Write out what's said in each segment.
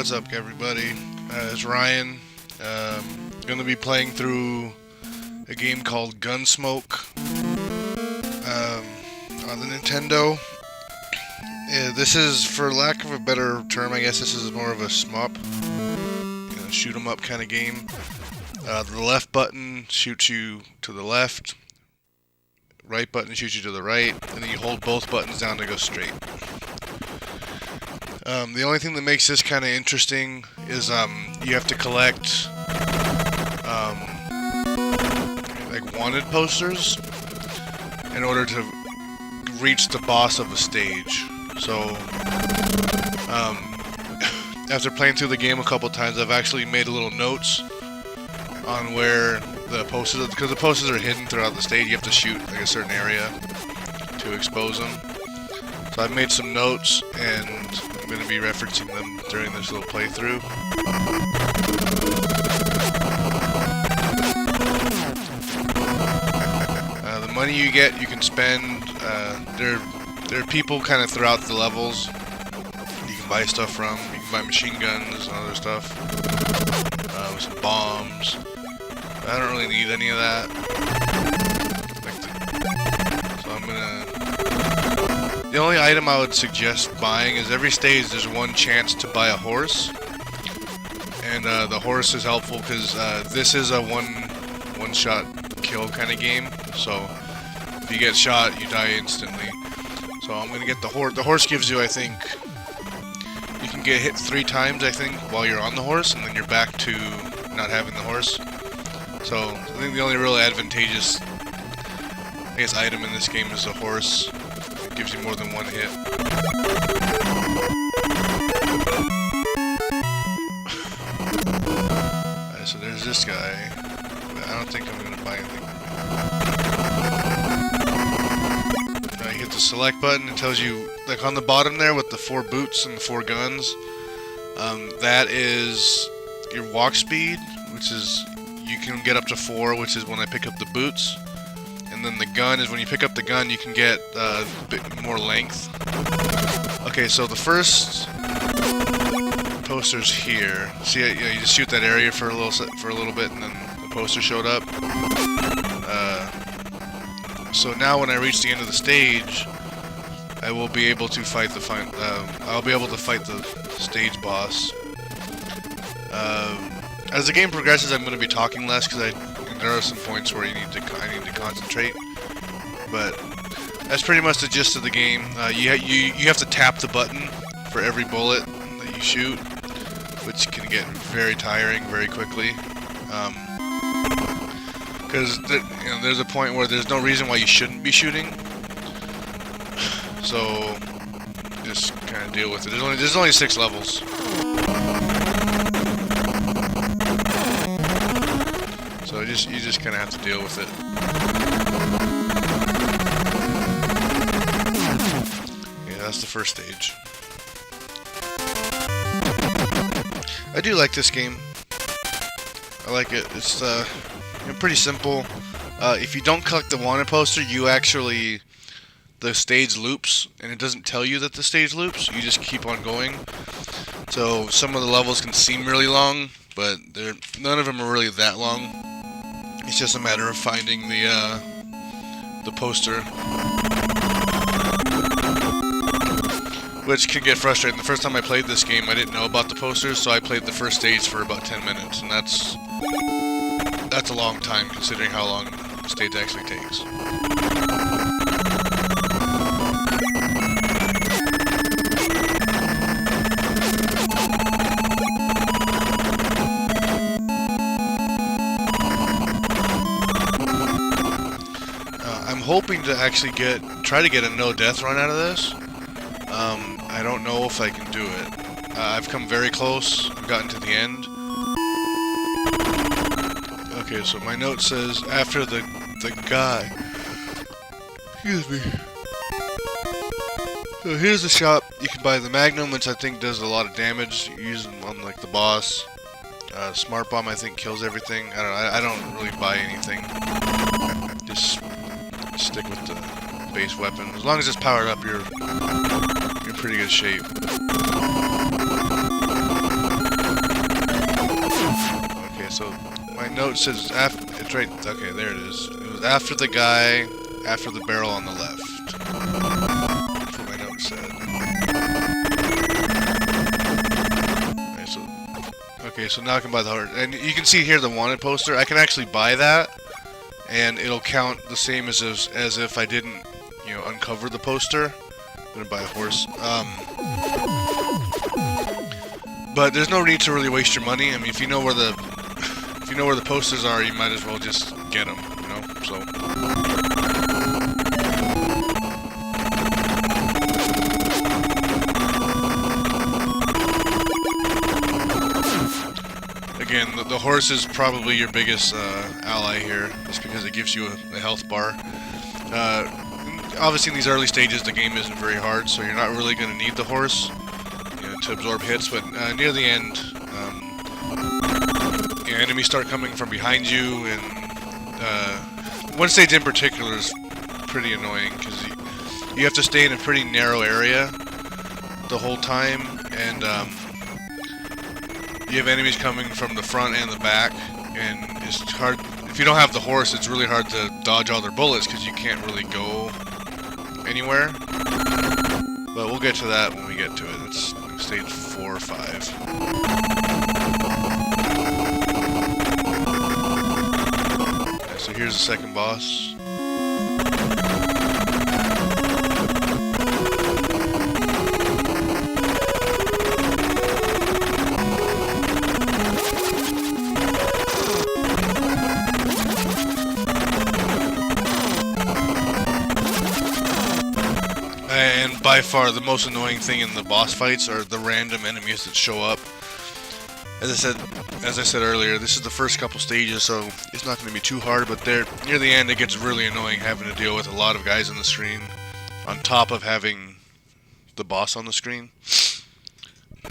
what's up everybody? It's Ryan. Going to be playing through a game called Gun.Smoke on the Nintendo. This is, for lack of a better term, I guess this is more of a shmup, shoot 'em up kind of game. The left button shoots you to the left, right button shoots you to the right, and then you hold both buttons down to go straight. The only thing that makes this kind of interesting is you have to collect like wanted posters in order to reach the boss of a stage. So after playing through the game a couple times, I've actually made little notes on where the posters, because the posters are hidden throughout the stage. You have to shoot like a certain area to expose them. So I've made some notes, and I'm going to be referencing them during this little playthrough. The money you get, you can spend. There are people kind of throughout the levels you can buy stuff from. You can buy machine guns and other stuff. Some bombs. I don't really need any of that. So I'm gonna... The only item I would suggest buying is every stage there's one chance to buy a horse. And the horse is helpful because this is a one-shot kill kind of game. So if you get shot, you die instantly. So I'm gonna get the horse. The horse gives you, I think, you can get hit 3 times, I think, while you're on the horse, and then you're back to not having the horse. So I think the only really advantageous, I guess, item in this game is the horse. It gives you more than one hit. Alright, so there's this guy. I don't think I'm gonna buy anything. You hit the select button. It tells you, like on the bottom there with the 4 boots and the 4 guns. That is your walk speed, which is, you can get up to 4, which is when I pick up the boots. And then the gun is when you pick up the gun, you can get a bit more length. Okay, so the first poster's here. See, you just shoot that area for a little bit, and then the poster showed up. So now when I reach the end of the stage, I will be able to fight the stage boss. As the game progresses, I'm going to be talking less because there are some points where I need to concentrate. But that's pretty much the gist of the game. You have to tap the button for every bullet that you shoot, which can get very tiring very quickly. Because there's a point where there's no reason why you shouldn't be shooting. So just kind of deal with it. There's only 6 levels. So you just kind of have to deal with it. Yeah, that's the first stage. I do like this game. I like it. It's pretty simple. If you don't collect the wanted poster, the stage loops, and it doesn't tell you that the stage loops. You just keep on going. So some of the levels can seem really long, but none of them are really that long. It's just a matter of finding the poster, which can get frustrating. The first time I played this game, I didn't know about the posters, so I played the first stage for about 10 minutes, and that's a long time considering how long the stage actually takes. I'm hoping to actually try to get a no-death run out of this. I don't know if I can do it. I've come very close. I've gotten to the end. Okay, so my note says after the guy. Excuse me. So here's the shop. You can buy the Magnum, which I think does a lot of damage. You use them on like the boss. Smart Bomb I think kills everything. I don't really buy anything. Just stick with the base weapon. As long as it's powered up, you're in pretty good shape. so my note says it's right. Okay, there it is. It was after the guy, after the barrel on the left. That's what my note said. Okay, so now I can buy the horse, and you can see here the wanted poster. I can actually buy that, and it'll count the same as if I didn't, you know, uncover the poster. I'm gonna buy a horse. But there's no need to really waste your money. I mean, if you know where the posters are, you might as well just get them, you know. So again, the horse is probably your biggest ally here, just because it gives you a health bar. Obviously, in these early stages, the game isn't very hard, so you're not really going to need the horse, you know, to absorb hits. But near the end, you know, enemies start coming from behind you, and one stage in particular is pretty annoying because you have to stay in a pretty narrow area the whole time, and you have enemies coming from the front and the back, and it's hard. If you don't have the horse, it's really hard to dodge all their bullets because you can't really go anywhere. But we'll get to that when we get to it. It's stage 4 or 5. Okay, so here's the second boss. And by far the most annoying thing in the boss fights are the random enemies that show up. As I said earlier, this is the first couple stages, so it's not going to be too hard, but there near the end it gets really annoying having to deal with a lot of guys on the screen on top of having the boss on the screen.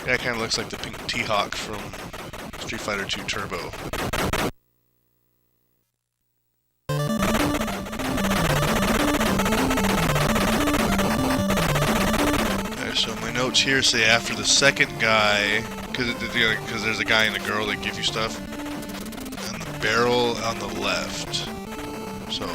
That kind of looks like the pink T-Hawk from Street Fighter 2 Turbo. So my notes here say after the second guy, because there's a guy and a girl that give you stuff, and the barrel on the left. So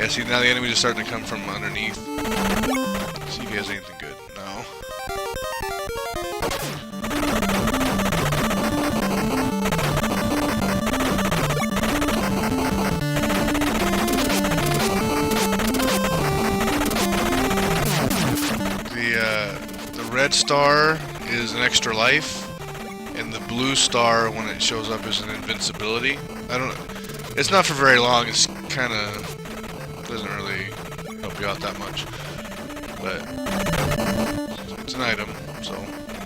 see, now the enemies are starting to come from underneath. See if he has anything good. No. The red star is an extra life, and the blue star, when it shows up, is an invincibility. It's not for very long. It's kind of doesn't really help you out that much, but it's an item, so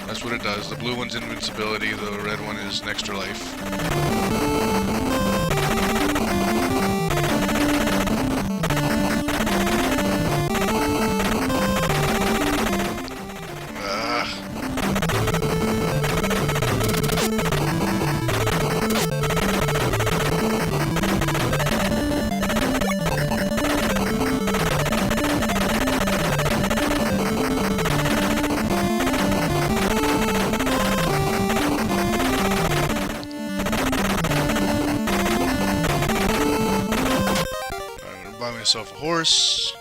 that's what it does. The blue one's invincibility, the red one is an extra life. Buy myself a horse.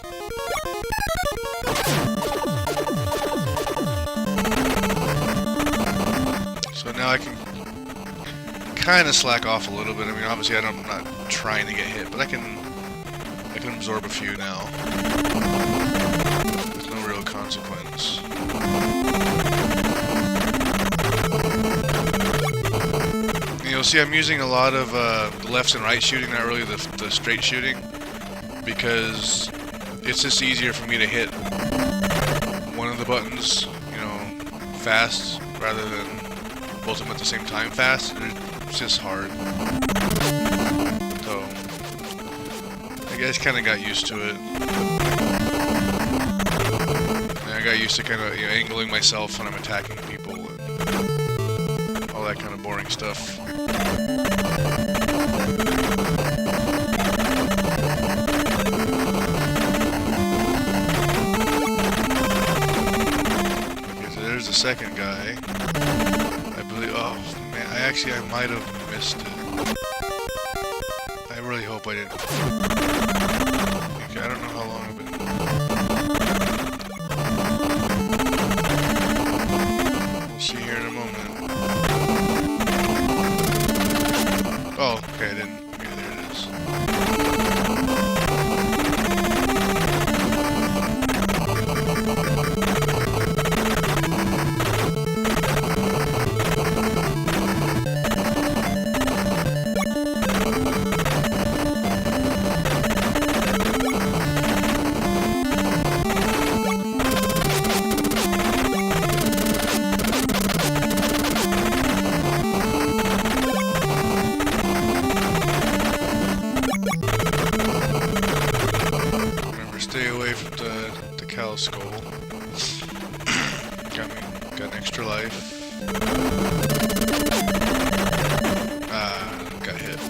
So now I can kind of slack off a little bit. I mean, obviously I'm not trying to get hit, but I can absorb a few now with no real consequence. You'll see I'm using a lot of left and right shooting, not really the straight shooting, because it's just easier for me to hit one of the buttons, you know, fast rather than both of them at the same time fast. It's just hard. So I guess kind of got used to it. And I got used to kind of angling myself when I'm attacking people and all that kind of boring stuff. Okay, so there's the second guy. I believe. Oh man, I might have missed it. I really hope I didn't. Okay, I don't know how long I've been. We'll see here in a moment. Oh, okay, I didn't. Okay, there it is. Stay away from the cow skull. Got an extra life. Got hit.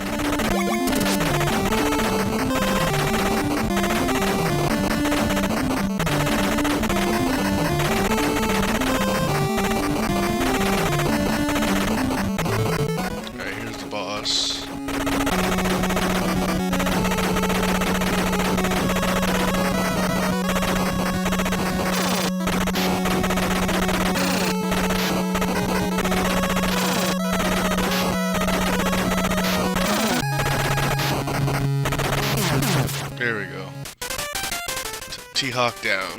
Alright, here's the boss. There we go. T-Hawk down.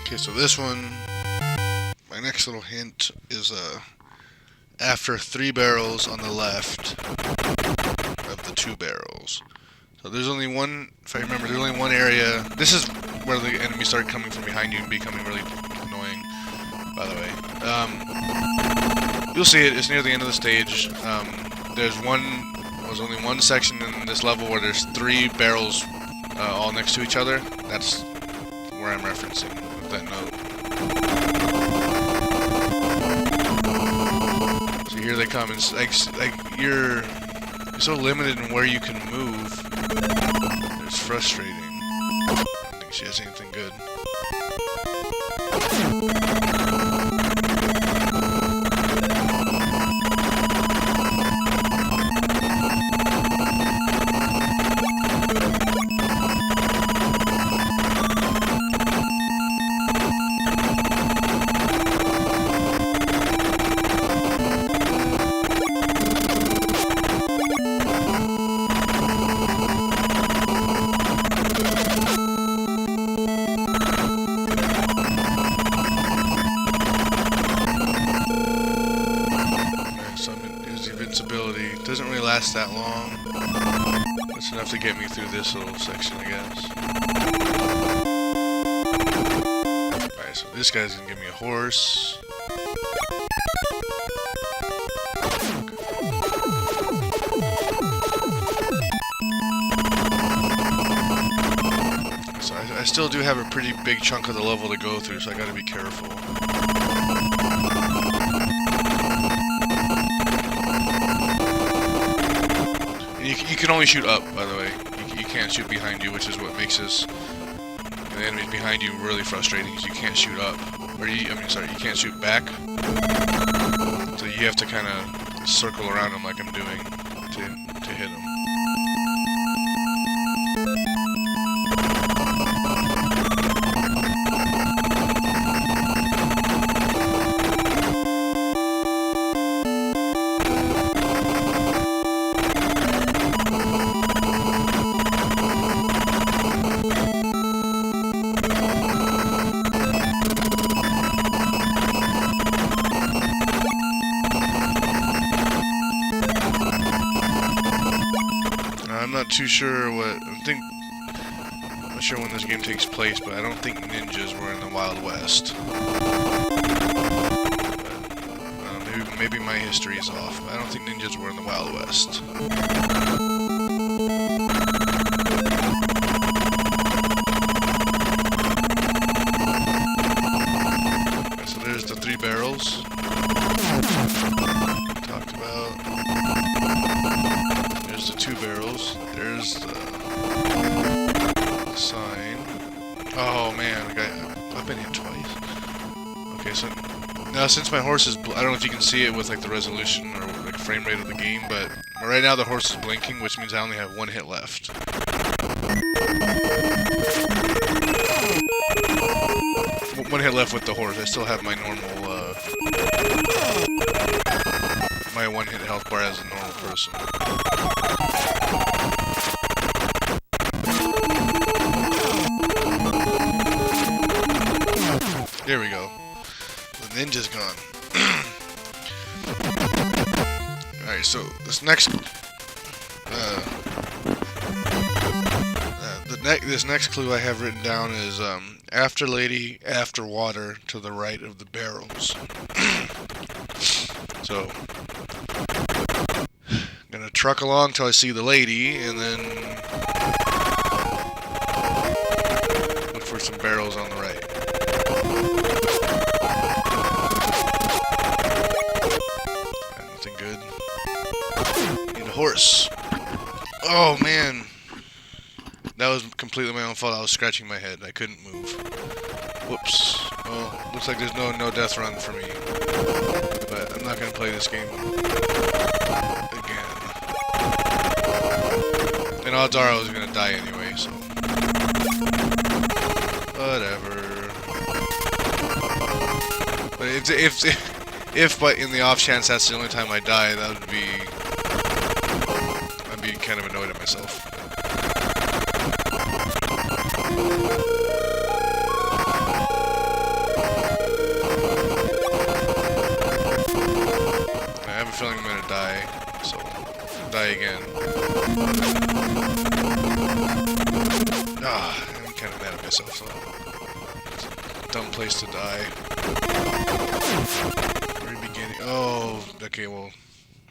Okay, so this one, my next little hint is after 3 barrels on the left of the 2 barrels. So there's only one, if I remember, there's only one area. This is where the enemies start coming from behind you and becoming really annoying, by the way. You'll see it, it's near the end of the stage. There's only one section in this level where there's 3 barrels all next to each other. That's where I'm referencing with that note. So here they come. It's like you're so limited in where you can move. It's frustrating. I don't think she has anything good. It doesn't really last that long. That's enough to get me through this little section, I guess. Alright, so this guy's gonna give me a horse. So I still do have a pretty big chunk of the level to go through, so I gotta be careful. You can only shoot up, by the way. You can't shoot behind you, which is what makes the enemies behind you really frustrating, is you can't shoot up. Or you can't shoot back. So you have to kind of circle around them like I'm doing to hit them. I'm not too sure what. I not sure when this game takes place, but I don't think ninjas were in the Wild West. Maybe my history is off. I don't think ninjas were in the Wild West. Okay, so there's the 3 barrels. Talked about. There's the 2 barrels. There's the sign. Oh man, I've been hit twice. Okay, so now since my horse is, I don't know if you can see it with like the resolution or like frame rate of the game, but right now the horse is blinking, which means I only have 1 hit left. One hit left with the horse. I still have my normal, my 1 hit health bar as a normal person. There we go. The ninja's gone. Alright, so this next this next clue I have written down is after lady, after water, to the right of the barrels. So I'm gonna truck along till I see the lady, and then look for some barrels on the right. Nothing good. Need a horse. Oh man. That was completely my own fault. I was scratching my head. I couldn't move. Whoops. Well, looks like there's no death run for me. But I'm not gonna play this game again. And odds are I was gonna die anyway, so whatever. But if but in the off chance that's the only time I die, that would be, I'd be kind of annoyed at myself. I have a feeling I'm gonna die, so I'll die again. I'm kind of mad at myself, so it's a dumb place to die. Very beginning. Oh, okay, well,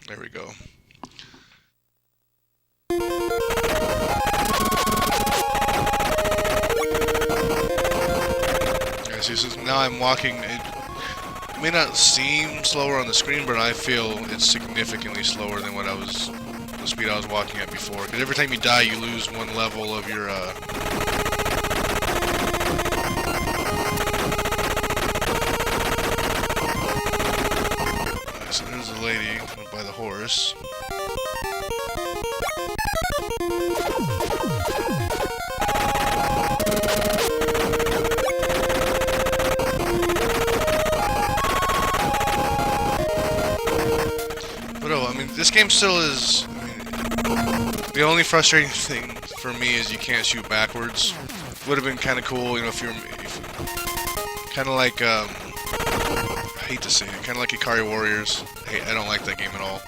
there we go. See, so now I'm walking. It may not seem slower on the screen, but I feel it's significantly slower than the speed I was walking at before. Because every time you die, you lose 1 level of your. So there's a lady by the horse. This game still is. I mean, the only frustrating thing for me is you can't shoot backwards. Would have been kind of cool, you know, if kind of like I hate to say it, kind of like Ikari Warriors. Hey, I don't like that game at all,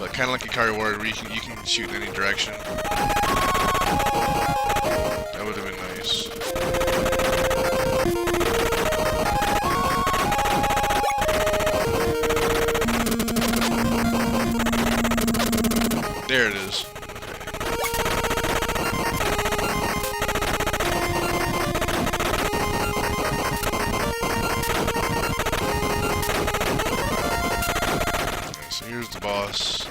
but kind of like Ikari Warrior, where you can shoot in any direction. That would have been nice. There it is. Okay, so here's the boss.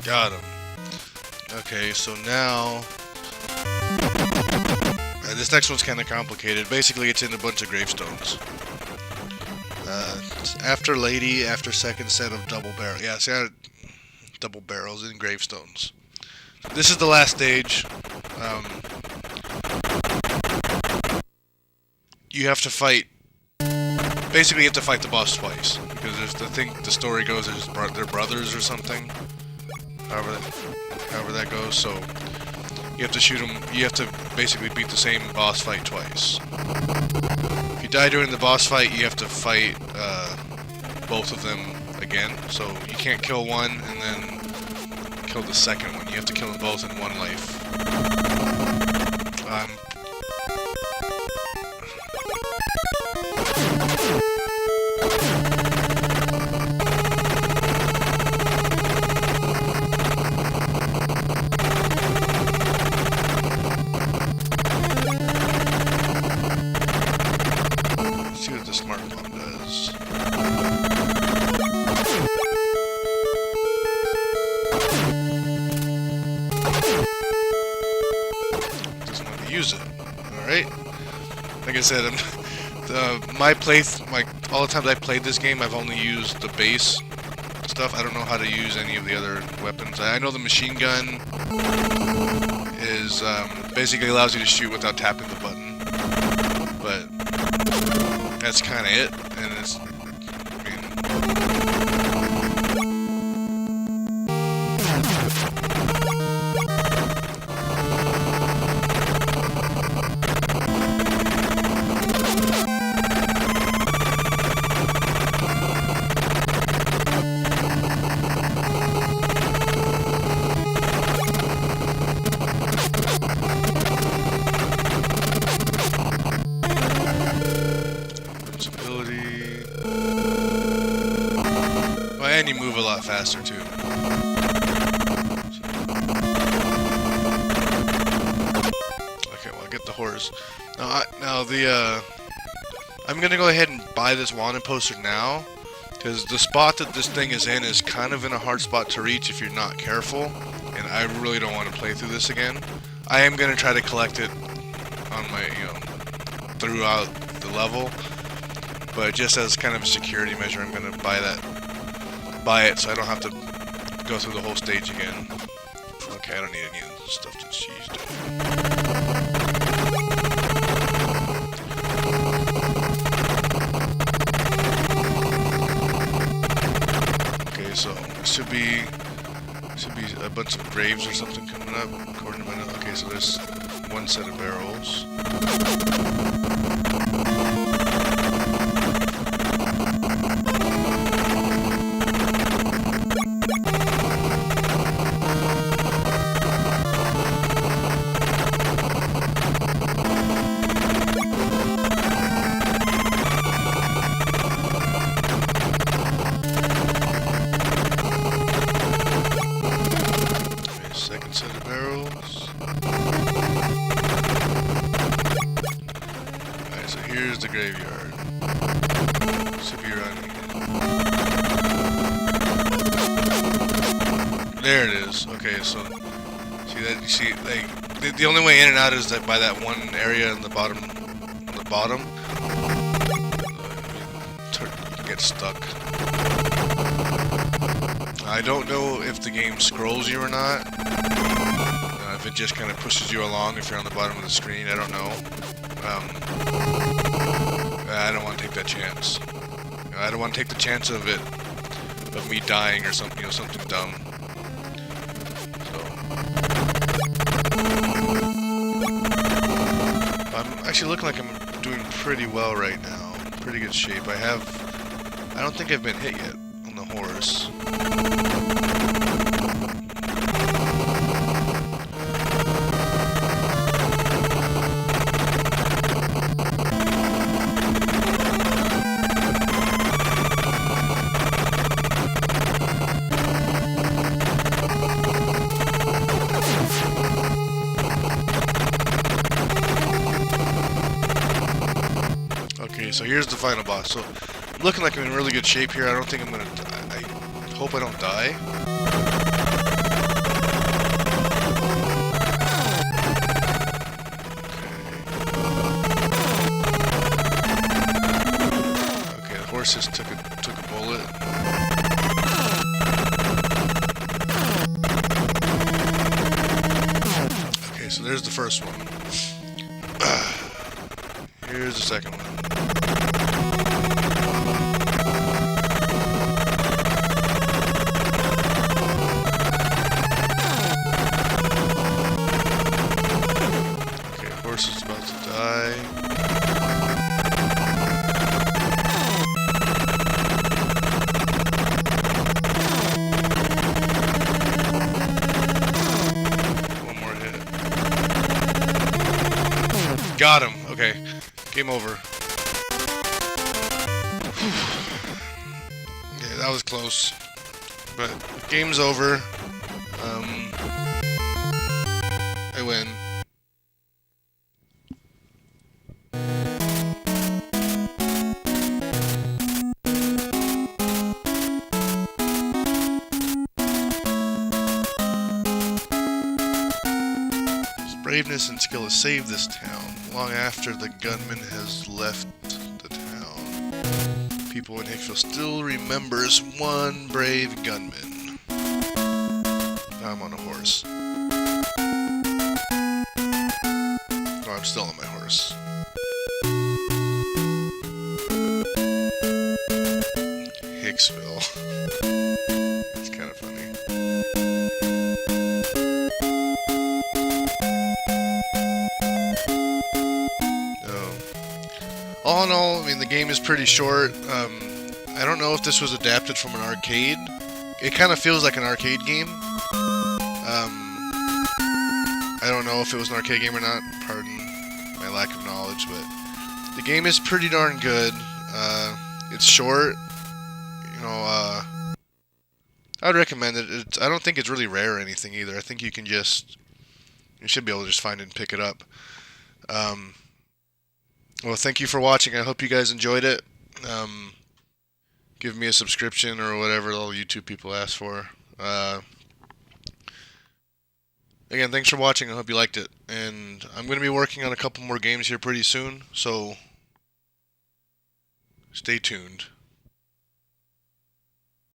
Got him. Okay, so now this next one's kind of complicated. Basically, it's in a bunch of gravestones. After lady, after second set of double barrel. Yeah, see, I double barrels in gravestones. This is the last stage. You have to fight. Basically, you have to fight the boss twice. because I think the story goes they're brothers or something. However that goes. So you have to shoot them. You have to basically beat the same boss fight twice. If you die during the boss fight, you have to fight both of them again. So you can't kill one and then kill the second one. You have to kill them both in one life. Let's see what the smart bomb does. Doesn't want to use it. Alright. Like I said, all the times I've played this game, I've only used the base stuff. I don't know how to use any of the other weapons. I know the machine gun is basically allows you to shoot without tapping the button, but that's kind of it. And it's, and you move a lot faster too. Okay, well, I'll get the horse. I'm gonna go ahead and buy this wanted poster now, because the spot that this thing is in is kind of in a hard spot to reach if you're not careful, and I really don't want to play through this again. I am gonna try to collect it on my, throughout the level, but just as kind of a security measure, I'm gonna buy it so I don't have to go through the whole stage again. Okay, I don't need any of the stuff that she's doing. Okay, so it should be a bunch of graves or something coming up according to my note. Okay, so there's one set of barrels. Second set of barrels. Alright, so here's the graveyard. Should be running. There it is. Okay, so see that? You see, like the only way in and out is that by that one area in the bottom. On the bottom, you can get stuck. I don't know if the game scrolls you or not. If it just kind of pushes you along if you're on the bottom of the screen, I don't know. I don't want to take that chance. I don't want to take the chance of me dying or something, something dumb. So I'm actually looking like I'm doing pretty well right now. Pretty good shape. I don't think I've been hit yet on the horse. Okay, so here's the final boss. So I'm looking like I'm in really good shape here. I don't think I'm gonna die. I hope I don't die. Okay, the horse just took a bullet. Okay, so there's the first one. Here's the second one. got him. Okay, game over. Yeah, that was close. But game's over. I win. His braveness and skill has saved this town long after the gunman has left the town. People in Hicksville still remembers one brave gunman. I'm on a horse. Oh, I'm still on my horse. Hicksville. It's kind of funny. All in all, I mean, the game is pretty short. I don't know if this was adapted from an arcade. It kind of feels like an arcade game. I don't know if it was an arcade game or not. Pardon my lack of knowledge, but the game is pretty darn good. It's short. You know, I'd recommend it. I don't think it's really rare or anything either. I think you should be able to just find it and pick it up. Well, thank you for watching. I hope you guys enjoyed it. Give me a subscription or whatever all YouTube people ask for. Again, thanks for watching. I hope you liked it. And I'm going to be working on a couple more games here pretty soon, so stay tuned.